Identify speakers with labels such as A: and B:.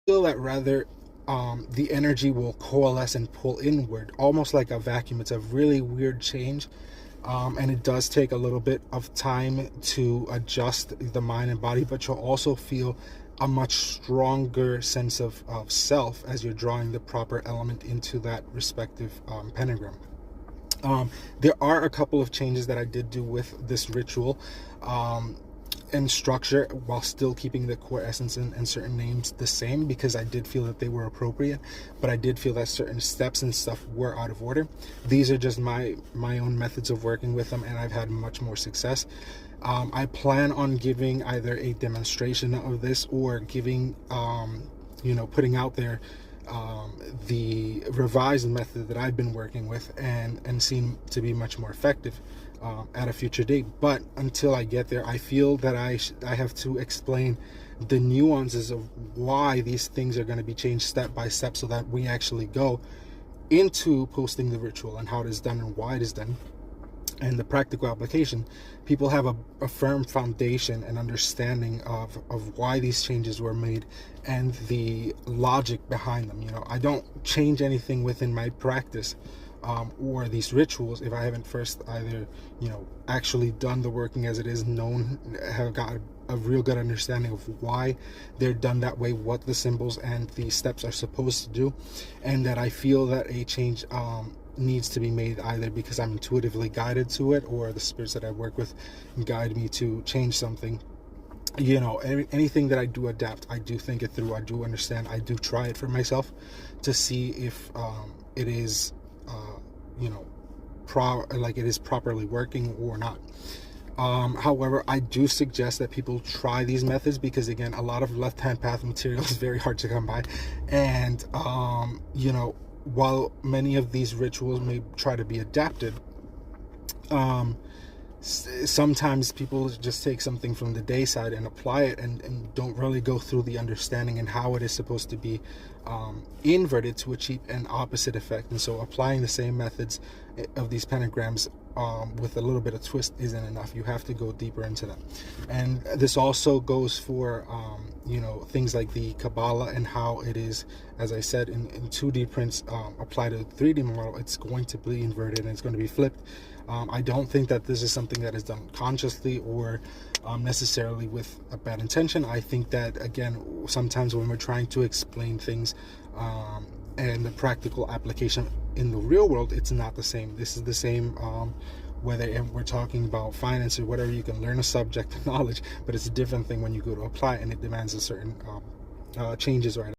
A: feel that rather the energy will coalesce and pull inward, almost like a vacuum. It's a really weird change. And it does take a little bit of time to adjust the mind and body, but you'll also feel a much stronger sense of self as you're drawing the proper element into that respective pentagram. There are a couple of changes that I did do with this ritual and structure, while still keeping the core essence and certain names the same, because I did feel that they were appropriate, but I did feel that certain steps and stuff were out of order. These are just my own methods of working with them, and I've had much more success. I plan on giving either a demonstration of this or giving putting out there the revised method that I've been working with and seem to be much more effective at a future date. But until I get there, I feel that I have to explain the nuances of why these things are going to be changed step by step, so that we actually go into posting the ritual and how it is done and why it is done and the practical application. People have a firm foundation and understanding of why these changes were made and the logic behind them. I don't change anything within my practice or these rituals if I haven't first either actually done the working as it is, have got a real good understanding of why they're done that way, what the symbols and the steps are supposed to do, and that I feel that a change needs to be made either because I'm intuitively guided to it, or the spirits that I work with guide me to change something. Anything that I do adapt, I do think it through, I do understand, I do try it for myself to see if it is it is properly working or not. However, I do suggest that people try these methods, because again, a lot of left-hand path material is very hard to come by, and while many of these rituals may try to be adapted, sometimes people just take something from the day side and apply it and don't really go through the understanding and how it is supposed to be inverted to achieve an opposite effect. And so applying the same methods of these pentagrams with a little bit of twist isn't enough. You have to go deeper into them. And this also goes for things like the Kabbalah and how it is, as I said, in 2D prints applied to the 3D model, it's going to be inverted and it's going to be flipped. I don't think that this is something that is done consciously or necessarily with a bad intention. I think that, again, sometimes when we're trying to explain things and the practical application in the real world, it's not the same. This is the same whether we're talking about finance or whatever. You can learn a subject of knowledge, but it's a different thing when you go to apply, and it demands a certain changes or